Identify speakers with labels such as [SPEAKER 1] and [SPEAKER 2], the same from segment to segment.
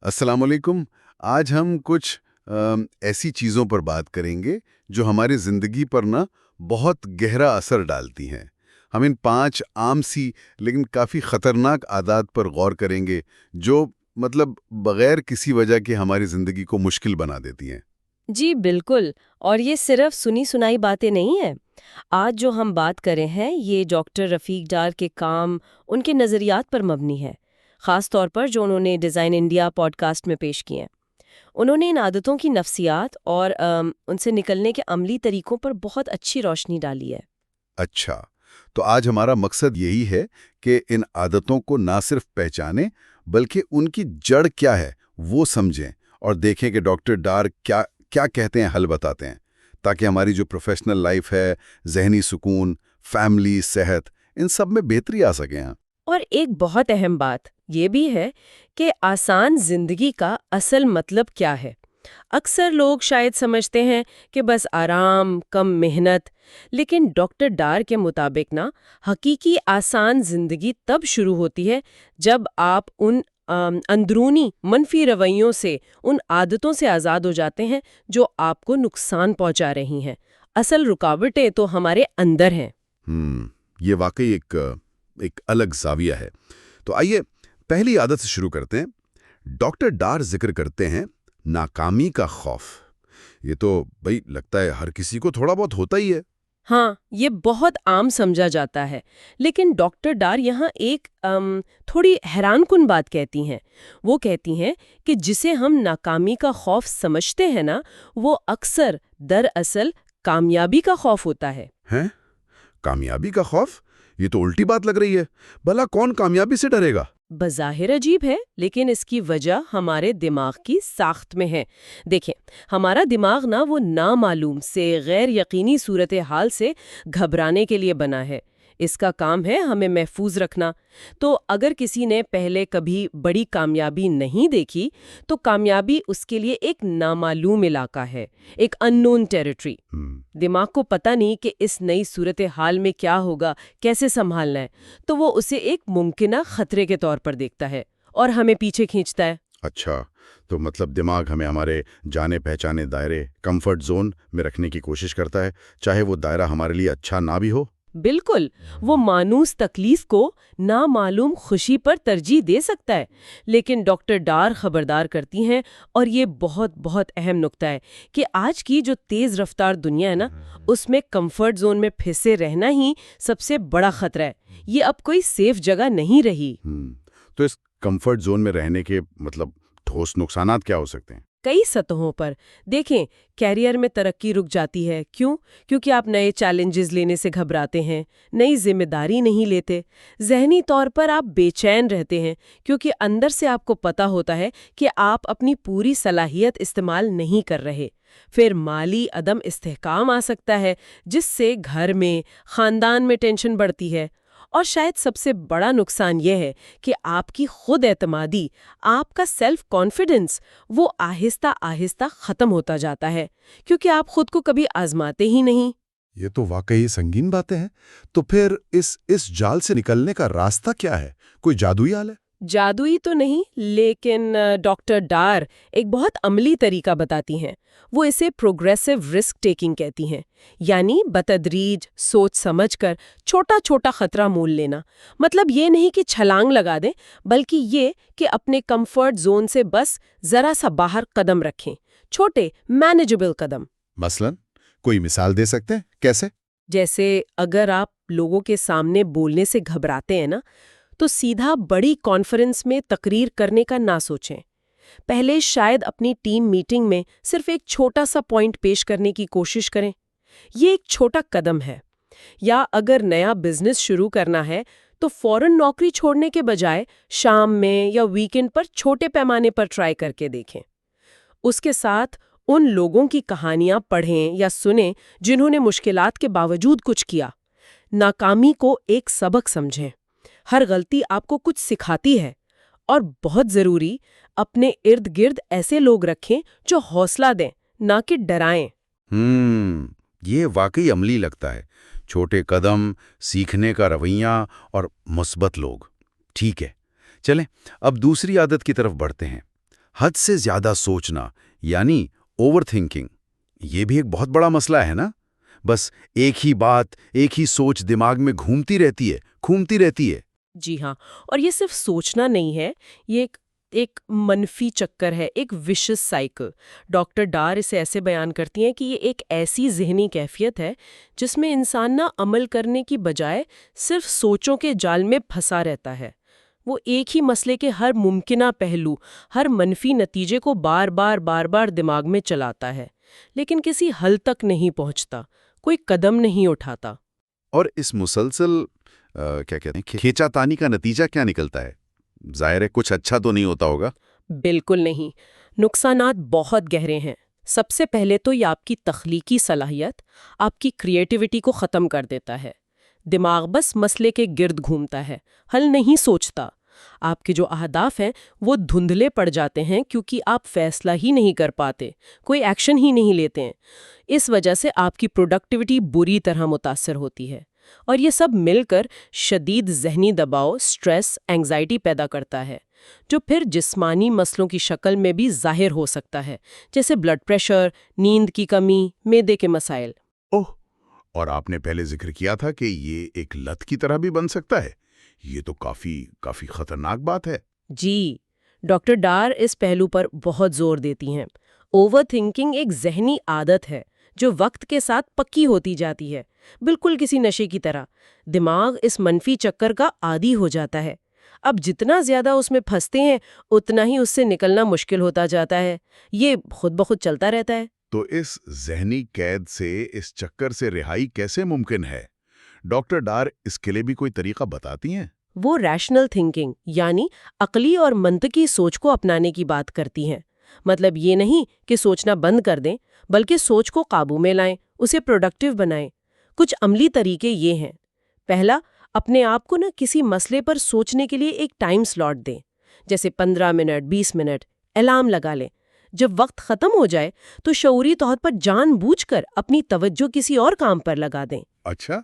[SPEAKER 1] السلام علیکم۔ آج ہم کچھ ایسی چیزوں پر بات کریں گے جو ہماری زندگی پر بہت گہرا اثر ڈالتی ہیں۔ ہم ان 5 عام سی لیکن کافی خطرناک عادات پر غور کریں گے جو بغیر کسی وجہ کے ہماری زندگی کو مشکل بنا دیتی ہیں۔
[SPEAKER 2] جی بالکل، اور یہ صرف سنی سنائی باتیں نہیں ہیں۔ آج جو ہم بات کریں ہیں یہ ڈاکٹر رفیق ڈار کے کام، ان کے نظریات پر مبنی ہے، خاص طور پر جو انہوں نے ڈیزائن انڈیا پوڈ کاسٹ میں پیش کیے ہیں۔ انہوں نے ان عادتوں کی نفسیات اور ان سے نکلنے کے عملی طریقوں پر بہت اچھی روشنی ڈالی ہے۔
[SPEAKER 1] اچھا، تو آج ہمارا مقصد یہی ہے کہ ان عادتوں کو نہ صرف پہچانیں بلکہ ان کی جڑ کیا ہے وہ سمجھیں اور دیکھیں کہ ڈاکٹر ڈار کیا کہتے ہیں، حل بتاتے ہیں، تاکہ ہماری جو پروفیشنل لائف ہے، ذہنی سکون، فیملی، صحت، ان سب میں بہتری آ سکیں۔
[SPEAKER 2] اور ایک بہت اہم بات یہ بھی ہے کہ آسان زندگی کا اصل مطلب کیا ہے۔ اکثر لوگ شاید سمجھتے ہیں کہ بس آرام، کم محنت، لیکن ڈاکٹر ڈار کے مطابق حقیقی آسان زندگی تب شروع ہوتی ہے جب آپ ان اندرونی منفی رویوں سے، ان عادتوں سے آزاد ہو جاتے ہیں جو آپ کو نقصان پہنچا رہی ہیں۔ اصل رکاوٹیں تو ہمارے اندر ہیں۔
[SPEAKER 1] یہ واقعی ایک الگ زاویہ ہے۔ تو آئیے پہلی عادت سے شروع کرتے ہیں۔ ڈاکٹر ڈار ذکر کرتے ہیں ناکامی کا خوف۔ یہ تو لگتا ہے ہر کسی کو تھوڑا بہت ہوتا ہی ہے۔
[SPEAKER 2] ہاں، یہ بہت عام سمجھا جاتا ہے، لیکن ڈاکٹر ڈار یہاں ایک تھوڑی حیران کن بات کہتی ہیں۔ وہ کہتی ہیں کہ جسے ہم ناکامی کا خوف سمجھتے ہیں وہ اکثر دراصل کامیابی کا خوف ہوتا ہے۔
[SPEAKER 1] ہیں؟ کامیابی کا خوف؟ یہ تو الٹی بات لگ رہی ہے۔ بھلا کون کامیابی سے ڈرے گا؟
[SPEAKER 2] بظاہر عجیب ہے، لیکن اس کی وجہ ہمارے دماغ کی ساخت میں ہے۔ دیکھیں، ہمارا دماغ وہ نامعلوم سے غیر یقینی صورتحال سے گھبرانے کے لیے بنا ہے۔ اس کا کام ہے ہمیں محفوظ رکھنا۔ تو اگر کسی نے پہلے کبھی بڑی کامیابی نہیں دیکھی تو کامیابی اس کے لیے ایک نامعلوم علاقہ ہے، ایک اننون ٹیریٹری۔ دماغ کو پتہ نہیں کہ اس نئی صورتحال میں کیا ہوگا، کیسے سنبھالنا ہے، تو وہ اسے ایک ممکنہ خطرے کے طور پر دیکھتا ہے اور ہمیں پیچھے کھینچتا ہے۔
[SPEAKER 1] اچھا، تو دماغ ہمیں ہمارے جانے پہچانے دائرے، کمفرٹ زون میں رکھنے کی کوشش کرتا ہے، چاہے وہ دائرہ ہمارے لیے اچھا نہ بھی ہو۔
[SPEAKER 2] بالکل، وہ مانوس تکلیف کو نامعلوم خوشی پر ترجیح دے سکتا ہے، لیکن ڈاکٹر ڈار خبردار کرتی ہیں، اور یہ بہت بہت اہم نکتہ ہے، کہ آج کی جو تیز رفتار دنیا ہے اس میں کمفرٹ زون میں پھنسے رہنا ہی سب سے بڑا خطرہ ہے۔ یہ اب کوئی سیف جگہ نہیں رہی۔
[SPEAKER 1] تو اس کمفرٹ زون میں رہنے کے ٹھوس نقصانات کیا ہو سکتے ہیں؟
[SPEAKER 2] کئی سطحوں پر دیکھیں، کیریئر میں ترقی رک جاتی ہے۔ کیونکہ آپ نئے چیلنجز لینے سے گھبراتے ہیں، نئی ذمہ داری نہیں لیتے۔ ذہنی طور پر آپ بے چین رہتے ہیں، کیونکہ اندر سے آپ کو پتہ ہوتا ہے کہ آپ اپنی پوری صلاحیت استعمال نہیں کر رہے۔ پھر مالی عدم استحکام آ سکتا ہے، جس سے گھر میں، خاندان میں ٹینشن بڑھتی ہے۔ اور شاید سب سے بڑا نقصان یہ ہے کہ آپ کی خود اعتمادی، آپ کا سیلف کانفیڈنس، وہ آہستہ آہستہ ختم ہوتا جاتا ہے، کیونکہ آپ خود کو کبھی آزماتے ہی نہیں۔
[SPEAKER 3] یہ تو واقعی سنگین باتیں ہیں۔ تو پھر اس جال سے نکلنے کا راستہ کیا ہے؟ کوئی جادوئی حل ہے؟
[SPEAKER 2] جادوئی تو نہیں، لیکن ڈاکٹر ڈار ایک بہت عملی طریقہ بتاتی ہیں۔ وہ اسے پروگریسو رسک ٹیکنگ کہتی ہیں، یعنی بتدریج سوچ سمجھ کر چھوٹا چھوٹا خطرہ مول لینا۔ مطلب یہ نہیں کہ چھلانگ لگا دیں، بلکہ یہ کہ اپنے کمفرٹ زون سے بس ذرا سا باہر قدم رکھیں، چھوٹے مینیجبل قدم۔
[SPEAKER 3] مثلاً کوئی مثال دے سکتے ہیں؟ کیسے؟
[SPEAKER 2] جیسے اگر آپ لوگوں کے سامنے بولنے سے گھبراتے ہیں تو سیدھا بڑی کانفرنس میں تقریر کرنے کا نہ سوچیں۔ پہلے شاید اپنی ٹیم میٹنگ میں صرف ایک چھوٹا سا پوائنٹ پیش کرنے کی کوشش کریں۔ یہ ایک چھوٹا قدم ہے۔ یا اگر نیا بزنس شروع کرنا ہے تو فوراً نوکری چھوڑنے کے بجائے شام میں یا ویکنڈ پر چھوٹے پیمانے پر ٹرائی کر کے دیکھیں۔ اس کے ساتھ ان لوگوں کی کہانیاں پڑھیں یا سنیں جنہوں نے مشکلات کے باوجود کچھ کیا۔ ناکامی کو ایک سبق سمجھیں۔ ہر غلطی آپ کو کچھ سکھاتی ہے۔ اور بہت ضروری، اپنے ارد گرد ایسے لوگ رکھیں جو حوصلہ دیں، نہ کہ ڈرائیں۔
[SPEAKER 1] یہ واقعی عملی لگتا ہے۔ چھوٹے قدم، سیکھنے کا رویہ اور مثبت لوگ۔ ٹھیک ہے، چلیں اب دوسری عادت کی طرف بڑھتے ہیں۔ حد سے زیادہ سوچنا یعنی اوور تھنکنگ، یہ بھی ایک بہت بڑا مسئلہ ہے نا؟ بس ایک ہی بات، ایک ہی سوچ دماغ میں گھومتی رہتی ہے۔
[SPEAKER 2] جی ہاں، اور یہ صرف سوچنا نہیں ہے، یہ ایک منفی چکر ہے، ایک وشس سائیکل۔ ڈاکٹر ڈار اسے ایسے بیان کرتی ہیں کہ یہ ایک ایسی ذہنی کیفیت ہے جس میں انسان نہ عمل کرنے کی بجائے صرف سوچوں کے جال میں پھنسا رہتا ہے۔ وہ ایک ہی مسئلے کے ہر ممکنہ پہلو، ہر منفی نتیجے کو بار بار دماغ میں چلاتا ہے، لیکن کسی حل تک نہیں پہنچتا، کوئی قدم نہیں اٹھاتا۔
[SPEAKER 1] اور اس مسلسل کیا کہتے ہیں کھینچا تانی کا نتیجہ کیا نکلتا ہے؟ ظاہر ہے کچھ اچھا تو نہیں ہوتا ہوگا۔
[SPEAKER 2] بالکل نہیں، نقصانات بہت گہرے ہیں۔ سب سے پہلے تو یہ آپ کی تخلیقی صلاحیت، آپ کی کریٹیوٹی کو ختم کر دیتا ہے۔ دماغ بس مسئلے کے گرد گھومتا ہے، حل نہیں سوچتا۔ آپ کے جو اہداف ہیں وہ دھندلے پڑ جاتے ہیں کیونکہ آپ فیصلہ ہی نہیں کر پاتے، کوئی ایکشن ہی نہیں لیتے ہیں۔ اس وجہ سے آپ کی پروڈکٹیوٹی بری طرح متاثر ہوتی ہے، اور یہ سب مل کر شدید ذہنی دباؤ، سٹریس، اینگزائٹی پیدا کرتا ہے، جو پھر جسمانی مسئلوں کی شکل میں بھی ظاہر ہو سکتا ہے، جیسے بلڈ پریشر، نیند کی کمی، معدے کے مسائل۔
[SPEAKER 3] اور آپ نے پہلے ذکر کیا تھا کہ یہ ایک لت کی طرح بھی بن سکتا ہے۔ یہ تو کافی خطرناک بات ہے۔
[SPEAKER 2] جی، ڈاکٹر ڈار اس پہلو پر بہت زور دیتی ہیں۔ اوور تھنکنگ ایک ذہنی عادت ہے جو وقت کے ساتھ پکی ہوتی جاتی ہے، بالکل کسی نشے کی طرح۔ دماغ اس منفی چکر کا عادی ہو جاتا ہے۔ اب جتنا زیادہ اس میں پھنستے ہیں اتنا ہی اس سے نکلنا مشکل ہوتا جاتا ہے۔ یہ خود بخود چلتا رہتا ہے۔
[SPEAKER 3] تو اس ذہنی قید سے، اس چکر سے رہائی کیسے ممکن ہے؟ ڈاکٹر ڈار اس کے لیے بھی کوئی طریقہ بتاتی ہیں؟
[SPEAKER 2] وہ ریشنل تھنکنگ یعنی عقلی اور منطقی سوچ کو اپنانے کی بات کرتی ہیں۔ مطلب یہ نہیں کہ سوچنا بند کر دیں، بلکہ سوچ کو قابو میں لائیں، اسے پروڈکٹیو بنائیں۔ کچھ عملی طریقے یہ ہیں۔ پہلا، اپنے آپ کو کسی مسئلے پر سوچنے کے لیے ایک ٹائم سلاٹ دیں، جیسے 15 منٹ، 20 منٹ، الارم لگا لیں۔ جب وقت ختم ہو جائے تو شعوری طور پر جان بوجھ کر اپنی توجہ کسی اور کام پر لگا دیں۔
[SPEAKER 3] اچھا،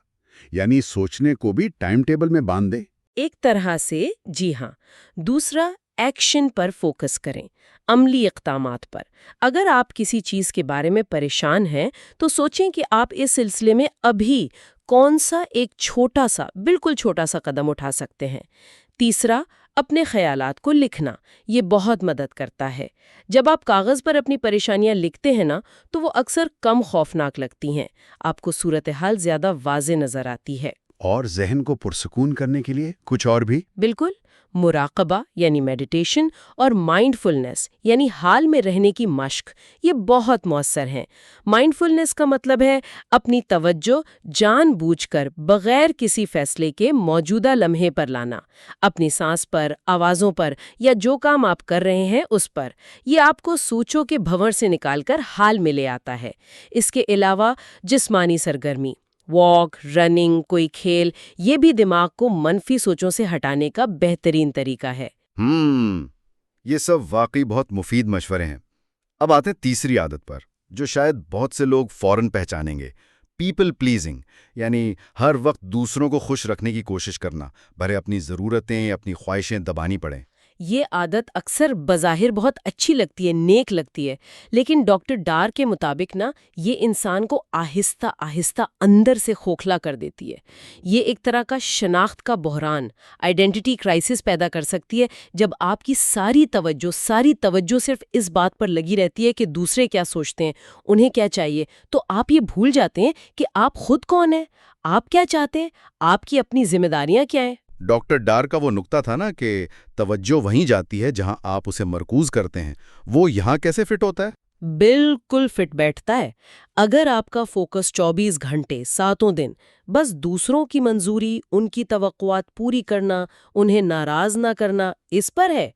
[SPEAKER 3] یعنی سوچنے کو بھی ٹائم ٹیبل میں باندھ دیں۔
[SPEAKER 2] ایک طرح سے، جی ہاں۔ دوسرا، ایکشن پر فوکس کریں، عملی اقدامات پر۔ اگر آپ کسی چیز کے بارے میں پریشان ہیں تو سوچیں کہ آپ اس سلسلے میں ابھی کون سا ایک بالکل چھوٹا سا قدم اٹھا سکتے ہیں۔ تیسرا، اپنے خیالات کو لکھنا، یہ بہت مدد کرتا ہے۔ جب آپ کاغذ پر اپنی پریشانیاں لکھتے ہیں تو وہ اکثر کم خوفناک لگتی ہیں، آپ کو صورتحال زیادہ واضح نظر آتی ہے۔
[SPEAKER 3] اور ذہن کو پرسکون کرنے کے لیے کچھ اور بھی؟
[SPEAKER 2] بالکل، مراقبہ یعنی میڈیٹیشن اور مائنڈ فلنس یعنی حال میں رہنے کی مشق، یہ بہت مؤثر ہیں۔ مائنڈ فلنس کا مطلب ہے اپنی توجہ جان بوجھ کر بغیر کسی فیصلے کے موجودہ لمحے پر لانا، اپنی سانس پر، آوازوں پر، یا جو کام آپ کر رہے ہیں اس پر۔ یہ آپ کو سوچوں کے بھنور سے نکال کر حال میں لے آتا ہے۔ اس کے علاوہ جسمانی سرگرمی، واک، رننگ، کوئی کھیل، یہ بھی دماغ کو منفی سوچوں سے ہٹانے کا بہترین طریقہ ہے۔
[SPEAKER 1] یہ سب واقعی بہت مفید مشورے ہیں۔ اب آتے ہیں تیسری عادت پر، جو شاید بہت سے لوگ فوراً پہچانیں گے، پیپل پلیزنگ، یعنی ہر وقت دوسروں کو خوش رکھنے کی کوشش کرنا، بھلے اپنی ضرورتیں، اپنی خواہشیں دبانی پڑیں۔
[SPEAKER 2] یہ عادت اکثر بظاہر بہت اچھی لگتی ہے، نیک لگتی ہے، لیکن ڈاکٹر ڈار کے مطابق یہ انسان کو آہستہ آہستہ اندر سے کھوکھلا کر دیتی ہے۔ یہ ایک طرح کا شناخت کا بحران، آئیڈینٹی کرائسس پیدا کر سکتی ہے، جب آپ کی ساری توجہ صرف اس بات پر لگی رہتی ہے کہ دوسرے کیا سوچتے ہیں، انہیں کیا چاہیے، تو آپ یہ بھول جاتے ہیں کہ آپ خود کون ہیں، آپ کیا چاہتے ہیں، آپ کی اپنی ذمہ داریاں کیا ہیں۔
[SPEAKER 1] ڈاکٹر ڈار کا وہ نقطہ تھا کہ توجہ وہیں جاتی ہے جہاں آپ اسے مرکوز کرتے ہیں، وہ یہاں کیسے فٹ ہوتا ہے؟
[SPEAKER 2] بالکل فٹ بیٹھتا ہے۔ اگر آپ کا فوکس 24 گھنٹے 7 دن بس دوسروں کی منظوری، ان کی توقعات پوری کرنا، انہیں ناراض نہ کرنا، اس پر ہے،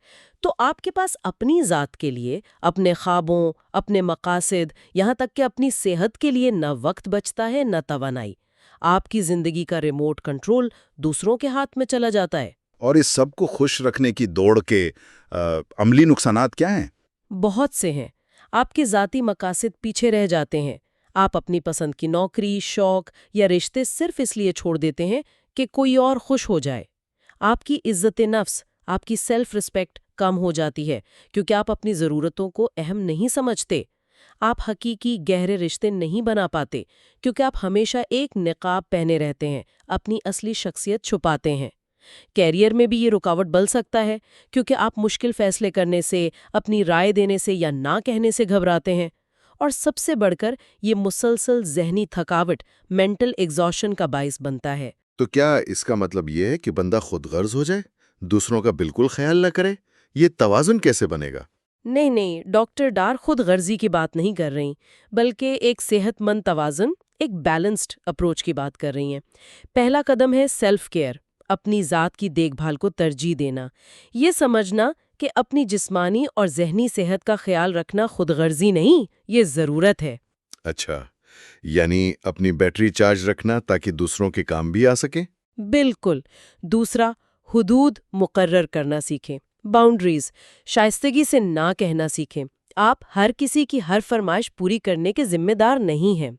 [SPEAKER 2] تو آپ کے پاس اپنی ذات کے لیے، اپنے خوابوں، اپنے مقاصد، یہاں تک کہ اپنی صحت کے لیے نہ وقت بچتا ہے نہ توانائی۔ آپ کی زندگی کا ریموٹ کنٹرول دوسروں کے ہاتھ میں چلا جاتا ہے۔
[SPEAKER 1] اور اس سب کو خوش رکھنے کی دوڑ کے عملی نقصانات کیا ہیں؟
[SPEAKER 2] بہت سے ہیں۔ آپ کے ذاتی مقاصد پیچھے رہ جاتے ہیں۔ آپ اپنی پسند کی نوکری، شوق یا رشتے صرف اس لیے چھوڑ دیتے ہیں کہ کوئی اور خوش ہو جائے۔ آپ کی عزت نفس، آپ کی سیلف ریسپیکٹ کم ہو جاتی ہے کیونکہ آپ اپنی ضرورتوں کو اہم نہیں سمجھتے۔ آپ حقیقی گہرے رشتے نہیں بنا پاتے کیونکہ آپ ہمیشہ ایک نقاب پہنے رہتے ہیں، اپنی اصلی شخصیت چھپاتے ہیں۔ کیریئر میں بھی یہ رکاوٹ بن سکتا ہے کیونکہ آپ مشکل فیصلے کرنے سے، اپنی رائے دینے سے یا نہ کہنے سے گھبراتے ہیں۔ اور سب سے بڑھ کر یہ مسلسل ذہنی تھکاوٹ، مینٹل ایگزاشن کا باعث بنتا ہے۔
[SPEAKER 4] تو کیا اس کا مطلب یہ ہے کہ بندہ خود غرض ہو جائے، دوسروں کا بالکل خیال نہ کرے؟ یہ توازن کیسے بنے گا؟
[SPEAKER 2] نہیں، ڈاکٹر ڈار خود غرضی کی بات نہیں کر رہی، بلکہ ایک صحت مند توازن، ایک بیلنسڈ اپروچ کی بات کر رہی ہیں۔ پہلا قدم ہے سیلف کیئر، اپنی ذات کی دیکھ بھال کو ترجیح دینا۔ یہ سمجھنا کہ اپنی جسمانی اور ذہنی صحت کا خیال رکھنا خود غرضی نہیں، یہ ضرورت ہے۔
[SPEAKER 4] اچھا، یعنی اپنی بیٹری چارج رکھنا تاکہ دوسروں کے کام بھی آ سکیں؟
[SPEAKER 2] بالکل۔ دوسرا، حدود مقرر کرنا سیکھیں، باؤنڈریز، شائستگی سے نہ کہنا سیکھیں۔ آپ ہر کسی کی ہر فرمائش پوری کرنے کے ذمہ دار نہیں ہیں۔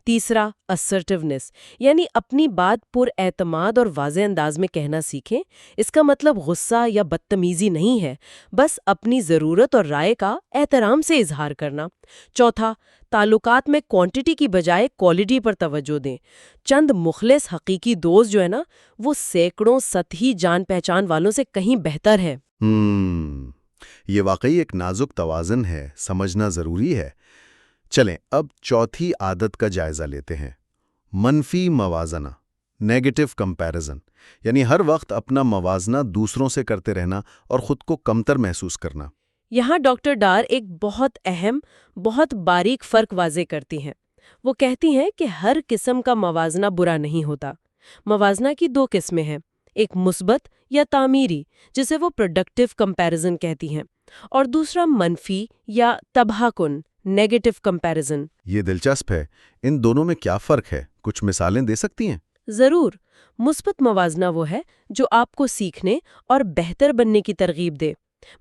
[SPEAKER 2] تیسرا، اسرٹیونیس، یعنی اپنی بات پر اعتماد اور واضح انداز میں کہنا سیکھیں۔ اس کا مطلب غصہ یا بدتمیزی نہیں ہے، بس اپنی ضرورت اور رائے کا احترام سے اظہار کرنا۔ چوتھا، تعلقات میں کوانٹٹی کی بجائے کوالٹی پر توجہ دیں۔ چند مخلص حقیقی دوست جو ہے نا، وہ سینکڑوں سطحی جان پہچان والوں سے کہیں بہتر ہے۔
[SPEAKER 4] یہ واقعی ایک نازک توازن ہے، سمجھنا ضروری ہے۔ چلیں اب چوتھی عادت کا جائزہ لیتے ہیں، منفی موازنہ، نیگیٹو کمپیریزن، یعنی ہر وقت اپنا موازنہ دوسروں سے کرتے رہنا اور خود کو کمتر محسوس کرنا۔
[SPEAKER 2] یہاں ڈاکٹر ڈار ایک بہت اہم، بہت باریک فرق واضح کرتی ہیں۔ وہ کہتی ہیں کہ ہر قسم کا موازنہ برا نہیں ہوتا۔ موازنہ کی دو قسمیں ہیں، ایک مثبت یا تعمیری، جسے وہ پروڈکٹیو کمپیریزن کہتی ہیں، اور دوسرا منفی یا تباہ کن، نیگیٹو کمپیریزن۔
[SPEAKER 4] یہ دلچسپ ہے، ان دونوں میں کیا فرق ہے؟ کچھ مثالیں دے سکتی ہیں؟
[SPEAKER 2] ضرور۔ مثبت موازنہ وہ ہے جو آپ کو سیکھنے اور بہتر بننے کی ترغیب دے۔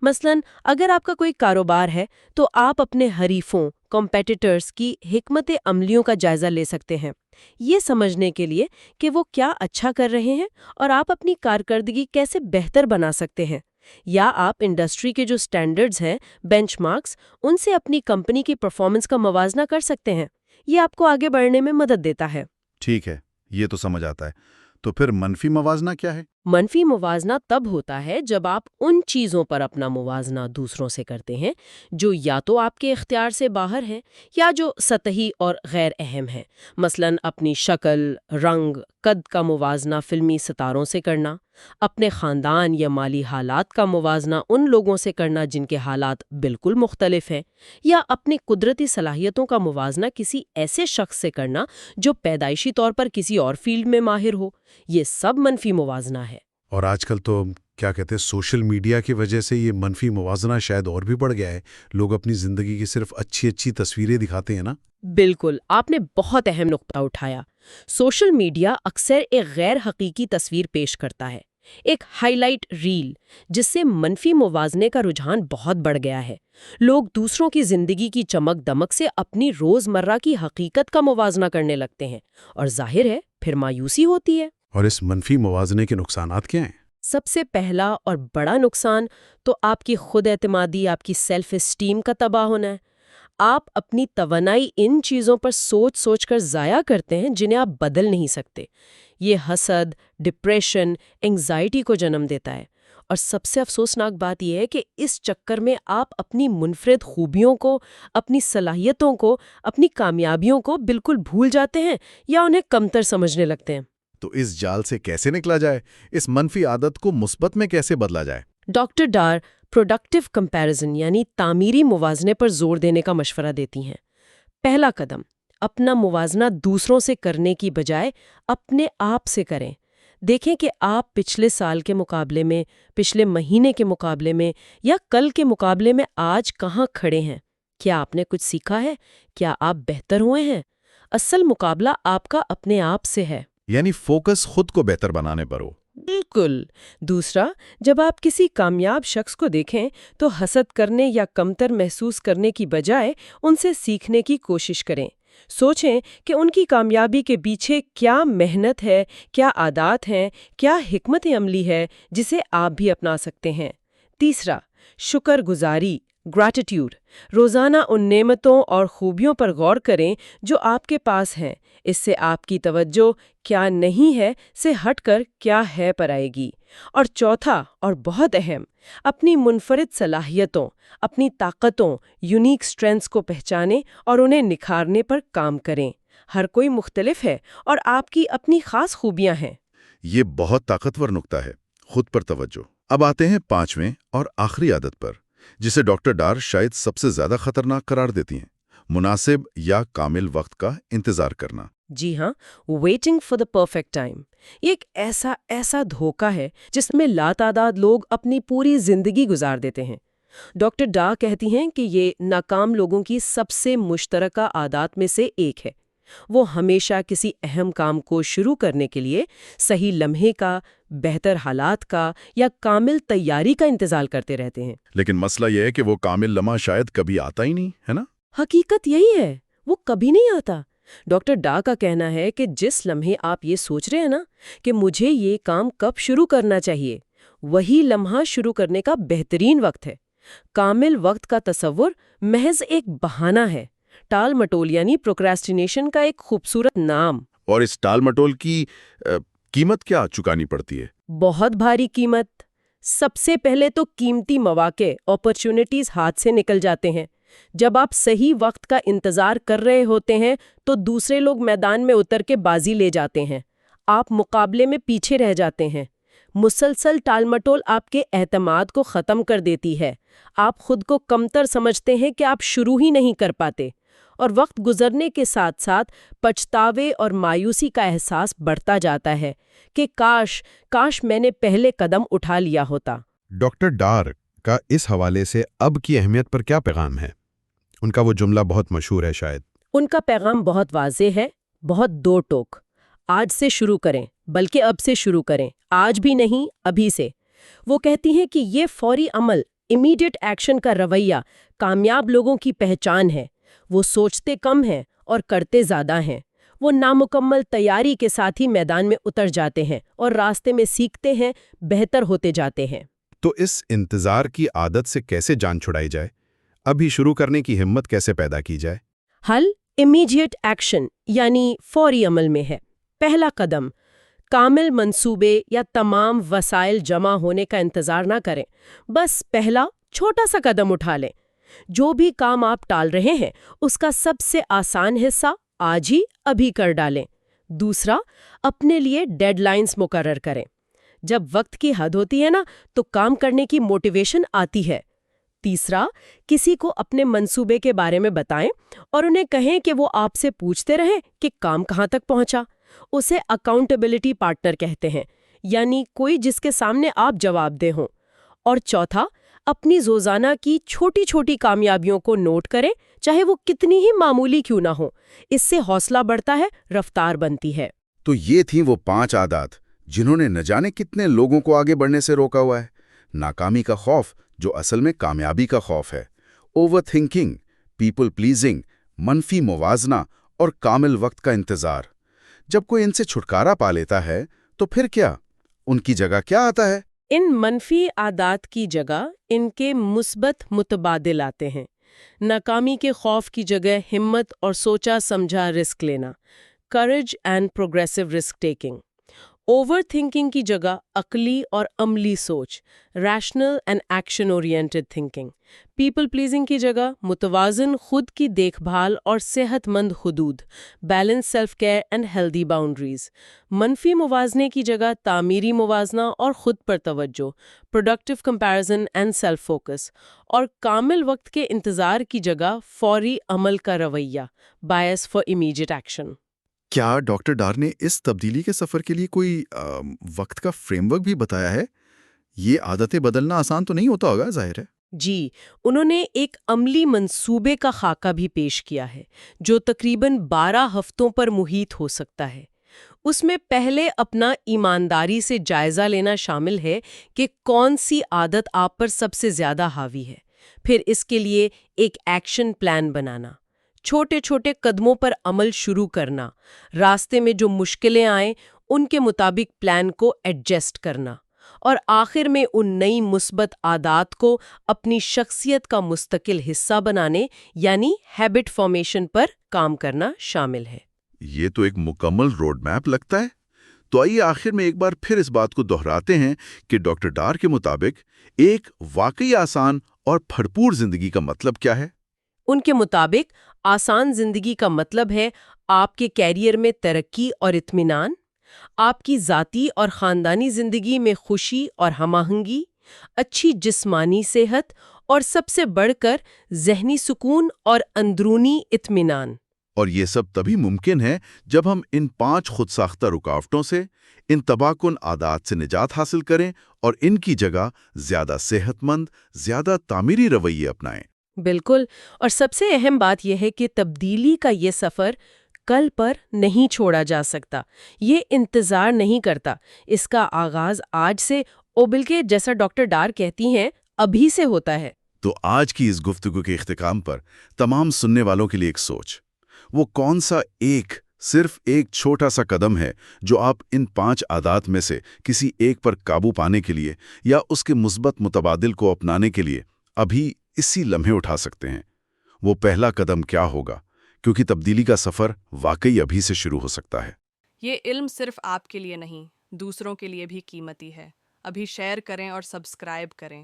[SPEAKER 2] مثلاً اگر آپ کا کوئی کاروبار ہے تو آپ اپنے حریفوں، کمپیٹیٹرز کی حکمت عملیوں کا جائزہ لے سکتے ہیں، یہ سمجھنے کے لیے کہ وہ کیا اچھا کر رہے ہیں اور آپ اپنی کارکردگی کیسے بہتر بنا سکتے ہیں۔ یا آپ انڈسٹری کے جو سٹینڈرڈز ہیں، بینچ مارکس، ان سے اپنی کمپنی کی پرفارمنس کا موازنہ کر سکتے ہیں۔ یہ آپ کو آگے بڑھنے میں مدد دیتا ہے۔
[SPEAKER 3] ٹھیک ہے، یہ تو سمجھ آتا ہے۔ تو پھر منفی موازنہ کیا ہے؟
[SPEAKER 2] منفی موازنہ تب ہوتا ہے جب آپ ان چیزوں پر اپنا موازنہ دوسروں سے کرتے ہیں جو یا تو آپ کے اختیار سے باہر ہیں یا جو سطحی اور غیر اہم ہیں۔ مثلاً اپنی شکل، رنگ، قد کا موازنہ فلمی ستاروں سے کرنا، اپنے خاندان یا مالی حالات کا موازنہ ان لوگوں سے کرنا جن کے حالات بالکل مختلف ہیں، یا اپنی قدرتی صلاحیتوں کا موازنہ کسی ایسے شخص سے کرنا جو پیدائشی طور پر کسی اور فیلڈ میں ماہر ہو۔ یہ سب منفی موازنہ ہے۔
[SPEAKER 3] اور آج کل تو کیا کہتے ہیں، سوشل میڈیا کی وجہ سے یہ منفی موازنہ شاید اور بھی بڑھ گیا ہے۔ لوگ اپنی زندگی کی صرف اچھی تصویریں دکھاتے ہیں نا؟
[SPEAKER 2] بالکل، آپ نے بہت اہم نقطہ اٹھایا۔ سوشل میڈیا اکثر ایک غیر حقیقی تصویر پیش کرتا ہے، ایک ہائی لائٹ ریل، جس سے منفی موازنے کا رجحان بہت بڑھ گیا ہے۔ لوگ دوسروں کی زندگی کی چمک دمک سے اپنی روزمرہ کی حقیقت کا موازنہ کرنے لگتے ہیں، اور ظاہر ہے پھر مایوسی ہوتی ہے۔
[SPEAKER 3] اور اس منفی موازنے کے نقصانات کیا ہیں؟
[SPEAKER 2] سب سے پہلا اور بڑا نقصان تو آپ کی خود اعتمادی، آپ کی سیلف اسٹیم کا تباہ ہونا ہے۔ آپ اپنی توانائی ان چیزوں پر سوچ کر ضائع کرتے ہیں جنہیں آپ بدل نہیں سکتے۔ یہ حسد، ڈپریشن، انگزائٹی کو جنم دیتا ہے، اور سب سے افسوسناک بات یہ ہے کہ اس چکر میں آپ اپنی منفرد خوبیوں کو، اپنی صلاحیتوں کو، اپنی کامیابیوں کو بالکل بھول جاتے ہیں یا انہیں کمتر سمجھنے لگتے ہیں۔
[SPEAKER 3] تو اس جال سے کیسے نکلا جائے؟ اس منفی عادت کو مثبت میں کیسے بدلا جائے؟
[SPEAKER 2] ڈاکٹر ڈار پروڈکٹیو کمپیریزن یعنی تعمیری موازنے پر زور دینے کا مشورہ دیتی ہیں۔ پہلا قدم، اپنا موازنہ دوسروں سے کرنے کی بجائے اپنے آپ سے کریں۔ دیکھیں کہ آپ پچھلے سال کے مقابلے میں، پچھلے مہینے کے مقابلے میں یا کل کے مقابلے میں آج کہاں کھڑے ہیں۔ کیا آپ نے کچھ سیکھا ہے؟ کیا آپ بہتر ہوئے ہیں؟ اصل مقابلہ آپ کا اپنے آپ سے ہے۔
[SPEAKER 3] یعنی فوکس خود کو بہتر بنانے پر ہو۔
[SPEAKER 2] بالکل۔ دوسرا، جب آپ کسی کامیاب شخص کو دیکھیں تو حسد کرنے یا کمتر محسوس کرنے کی بجائے ان سے سیکھنے کی کوشش کریں۔ سوچیں کہ ان کی کامیابی کے پیچھے کیا محنت ہے، کیا عادات ہیں، کیا حکمت عملی ہے جسے آپ بھی اپنا سکتے ہیں۔ تیسرا، شکر گزاری، گریٹیٹیوڈ، روزانہ ان نعمتوں اور خوبیوں پر غور کریں جو آپ کے پاس ہیں۔ اس سے آپ کی توجہ کیا نہیں ہے سے ہٹ کر کیا ہے پر آئے گی۔ اور چوتھا اور بہت اہم، اپنی منفرد صلاحیتوں، اپنی طاقتوں، یونیک اسٹرینتھس کو پہچانیں اور انہیں نکھارنے پر کام کریں۔ ہر کوئی مختلف ہے اور آپ کی اپنی خاص خوبیاں ہیں۔
[SPEAKER 1] یہ بہت طاقتور نکتہ ہے، خود پر توجہ۔ اب آتے ہیں 5ویں اور آخری عادت پر، جسے ڈاکٹر ڈار شاید سب سے زیادہ خطرناک قرار دیتی ہیں: مناسب یا کامل وقت کا انتظار کرنا۔
[SPEAKER 2] جی ہاں، waiting for the perfect time, یہ ایک ایسا دھوکہ ہے جس میں لاتعداد لوگ اپنی پوری زندگی گزار دیتے ہیں۔ ڈاکٹر ڈا کہتی ہیں کہ یہ ناکام لوگوں کی سب سے مشترکہ عادات میں سے ایک ہے۔ وہ ہمیشہ کسی اہم کام کو شروع کرنے کے لیے صحیح لمحے کا، بہتر حالات کا یا کامل تیاری کا انتظار کرتے رہتے ہیں۔
[SPEAKER 1] لیکن مسئلہ یہ ہے کہ وہ کامل لمحہ شاید کبھی آتا ہی نہیں ہے نا؟
[SPEAKER 2] حقیقت یہی ہے، وہ کبھی نہیں آتا۔ ڈاکٹر ڈا کا کہنا ہے کہ جس لمحے آپ یہ سوچ رہے ہیں نا کہ مجھے یہ کام کب شروع کرنا چاہیے، وہی لمحہ شروع کرنے کا بہترین وقت ہے۔ کامل وقت کا تصور محض ایک بہانہ ہے، ٹال مٹول یعنی پروکریسٹینیشن کا ایک خوبصورت نام۔
[SPEAKER 1] اور اس ٹال مٹول کی قیمت کیا چکانی پڑتی ہے؟
[SPEAKER 2] بہت بھاری قیمت۔ سب سے پہلے تو قیمتی مواقع، اپرچونٹیز ہاتھ سے نکل جاتے ہیں۔ جب آپ صحیح وقت کا انتظار کر رہے ہوتے ہیں تو دوسرے لوگ میدان میں اتر کے بازی لے جاتے ہیں، آپ مقابلے میں پیچھے رہ جاتے ہیں۔ مسلسل ٹال مٹول آپ کے اعتماد کو ختم کر دیتی ہے۔ آپ خود کو کمتر سمجھتے ہیں کہ آپ شروع ہی نہیں کر پاتے، اور وقت گزرنے کے ساتھ ساتھ پچھتاوے اور مایوسی کا احساس بڑھتا جاتا ہے کہ کاش میں نے پہلے قدم اٹھا لیا ہوتا۔
[SPEAKER 3] ڈاکٹر ڈار کا اس حوالے سے اب کی اہمیت پر کیا پیغام ہے؟ ان کا وہ جملہ بہت مشہور ہے شاید۔
[SPEAKER 2] ان کا پیغام بہت واضح ہے، بہت دو ٹوک۔ آج سے شروع کریں، بلکہ اب سے شروع کریں، آج بھی نہیں، ابھی سے۔ وہ کہتی ہیں کہ یہ فوری عمل، امیڈیٹ ایکشن کا رویہ کامیاب لوگوں کی پہچان ہے۔ وہ سوچتے کم ہیں اور کرتے زیادہ ہیں۔ وہ نامکمل تیاری کے ساتھ ہی میدان میں اتر جاتے ہیں اور راستے میں سیکھتے ہیں، بہتر ہوتے جاتے ہیں۔
[SPEAKER 3] تو اس انتظار کی عادت سے کیسے جان چھڑائی جائے؟ ابھی شروع کرنے کی ہمت کیسے پیدا کی جائے؟
[SPEAKER 2] حل امیڈیٹ ایکشن یعنی فوری عمل میں ہے۔ پہلا قدم، کامل منصوبے یا تمام وسائل جمع ہونے کا انتظار نہ کریں، بس پہلا چھوٹا سا قدم اٹھا لیں۔ جو بھی کام آپ ٹال رہے ہیں اس کا سب سے آسان حصہ آج ہی ابھی کر ڈالیں۔ دوسرا، اپنے لیے ڈیڈ لائنز مقرر کریں۔ جب وقت کی حد ہوتی ہے نا تو کام کرنے کی موٹیویشن آتی ہے۔ تیسرا، کسی کو اپنے منصوبے کے بارے میں بتائیں اور انہیں کہیں کہ وہ آپ سے پوچھتے رہیں کہ کام کہاں تک پہنچا۔ اسے اکاؤنٹیبلٹی پارٹنر کہتے ہیں، یعنی کوئی جس کے سامنے آپ جواب دہ ہوں۔ اور چوتھا، اپنی روزانہ کی چھوٹی چھوٹی کامیابیوں کو نوٹ کریں، چاہے وہ کتنی ہی معمولی کیوں نہ ہو۔ اس سے حوصلہ بڑھتا ہے، رفتار بنتی ہے۔
[SPEAKER 1] تو یہ تھیں وہ 5 عادات جنہوں نے نہ جانے کتنے لوگوں کو آگے بڑھنے سے روکا ہوا ہے۔ ناکامی کا خوف جو اصل میں کامیابی کا خوف ہے، اوور تھنکنگ، پیپل پلیزنگ، منفی موازنہ اور کامل وقت کا انتظار۔ جب کوئی ان سے چھٹکارا پا لیتا ہے تو پھر کیا؟ ان کی جگہ کیا آتا ہے؟
[SPEAKER 2] ان منفی عادات کی جگہ ان کے مثبت متبادل آتے ہیں۔ ناکامی کے خوف کی جگہ ہمت اور سوچا سمجھا رسک لینا، courage and progressive risk taking. Over thinking کی جگہ عقلی اور عملی سوچ، rational and action oriented thinking. People pleasing کی جگہ متوازن خود کی دیکھ بھال اور صحت مند حدود، balance self care and healthy boundaries. منفی موازنے کی جگہ تعمیری موازنہ اور خود پر توجہ، productive comparison and self focus. اور کامل وقت کے انتظار کی جگہ فوری عمل کا رویہ، بائس فار امیڈیٹ ایکشن۔
[SPEAKER 4] کیا ڈاکٹر ڈار نے اس تبدیلی کے سفر کے لیے کوئی وقت کا فریم ورک بھی بتایا ہے؟ یہ عادتیں بدلنا آسان تو نہیں ہوتا ہوگا، ظاہر ہے۔
[SPEAKER 2] جی، انہوں نے ایک عملی منصوبے کا خاکہ بھی پیش کیا ہے جو تقریباً 12 ہفتوں پر محیط ہو سکتا ہے۔ اس میں پہلے اپنا ایمانداری سے جائزہ لینا شامل ہے کہ کون سی عادت آپ پر سب سے زیادہ حاوی ہے، پھر اس کے لیے ایک ایکشن پلان بنانا، چھوٹے چھوٹے قدموں پر عمل شروع کرنا، راستے میں جو مشکلیں آئیں ان کے مطابق پلان کو ایڈجسٹ کرنا، اور آخر میں ان نئی مثبت عادات کو اپنی شخصیت کا مستقل حصہ بنانے یعنی ہیبٹ فارمیشن پر کام کرنا شامل ہے۔
[SPEAKER 1] یہ تو ایک مکمل روڈ میپ لگتا ہے۔ تو آئیے آخر میں ایک بار پھر اس بات کو دہراتے ہیں کہ ڈاکٹر ڈار کے مطابق ایک واقعی آسان اور بھرپور زندگی کا مطلب کیا ہے؟
[SPEAKER 2] ان کے مطابق آسان زندگی کا مطلب ہے آپ کے کیریئر میں ترقی اور اطمینان، آپ کی ذاتی اور خاندانی زندگی میں خوشی اور ہم آہنگی، اچھی جسمانی صحت اور سب سے بڑھ کر ذہنی سکون اور اندرونی اطمینان۔
[SPEAKER 1] اور یہ سب تبھی ممکن ہے جب ہم ان 5 خود ساختہ رکاوٹوں سے، ان تباہ کن عادات سے نجات حاصل کریں اور ان کی جگہ زیادہ صحت مند، زیادہ تعمیری رویے اپنائیں۔
[SPEAKER 2] بالکل، اور سب سے اہم بات یہ ہے کہ تبدیلی کا یہ سفر کل پر نہیں چھوڑا جا سکتا، یہ انتظار نہیں کرتا، اس کا آغاز آج سے بلکہ جیسا ڈاکٹر ڈار کہتی ہیں ابھی سے ہوتا ہے۔
[SPEAKER 1] تو آج کی اس گفتگو کے اختتام پر تمام سننے والوں کے لیے ایک سوچ، وہ کون سا صرف ایک چھوٹا سا قدم ہے جو آپ ان 5 عادات میں سے کسی ایک پر قابو پانے کے لیے یا اس کے مثبت متبادل کو اپنانے کے لیے ابھی اسی لمحے اٹھا سکتے ہیں؟ وہ پہلا قدم کیا ہوگا؟ کیونکہ تبدیلی کا سفر واقعی ابھی سے شروع ہو سکتا ہے۔
[SPEAKER 5] یہ علم صرف آپ کے لیے نہیں، دوسروں کے لیے بھی قیمتی ہے۔ ابھی شیئر کریں اور سبسکرائب کریں۔